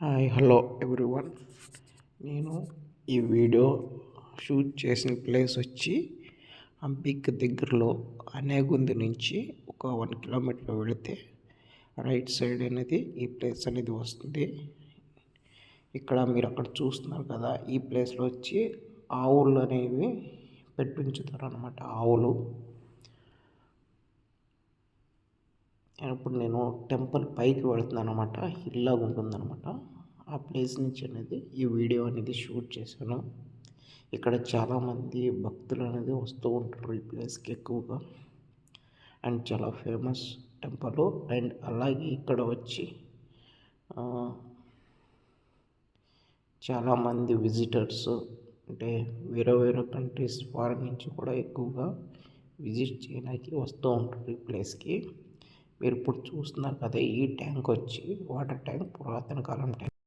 Hi hello everyone. నేను ఈ video shoot చేసిన ప్లేస్ వచ్చి హంపీకి దగ్గరలో అనేగుంది నుంచి ఒక 1 కిలోమీటర్ వెళితే రైట్ సైడ్ అనేది ఈ ప్లేస్ అనేది వస్తుంది. ఇక్కడ మీరు అక్కడ చూస్తున్నారు కదా, ఈ ప్లేస్లో వచ్చి ఆవులు అనేవి పెట్టించుతారు అన్నమాట. ఆవులు ఇప్పుడు నేను టెంపుల్ పైకి వెళ్తున్నాను అనమాట. హిల్లాగా ఉంటుందన్నమాట. ఆ ప్లేస్ నుంచి అనేది ఈ వీడియో అనేది షూట్ చేశాను. ఇక్కడ చాలామంది భక్తులు అనేది వస్తూ ఉంటారు ఈ ప్లేస్కి ఎక్కువగా. అండ్ చాలా ఫేమస్ టెంపుల్. అండ్ అలాగే ఇక్కడ వచ్చి చాలామంది విజిటర్స్, అంటే వేరే వేరే కంట్రీస్, ఫారెన్ నుంచి కూడా ఎక్కువగా విజిట్ చేయడానికి వస్తూ ఉంటారు ఈ ప్లేస్కి. మీరు ఇప్పుడు చూస్తున్నారు కదా, ఈ ట్యాంక్ వచ్చి వాటర్ ట్యాంక్, పురాతన కాలం ట్యాంక్.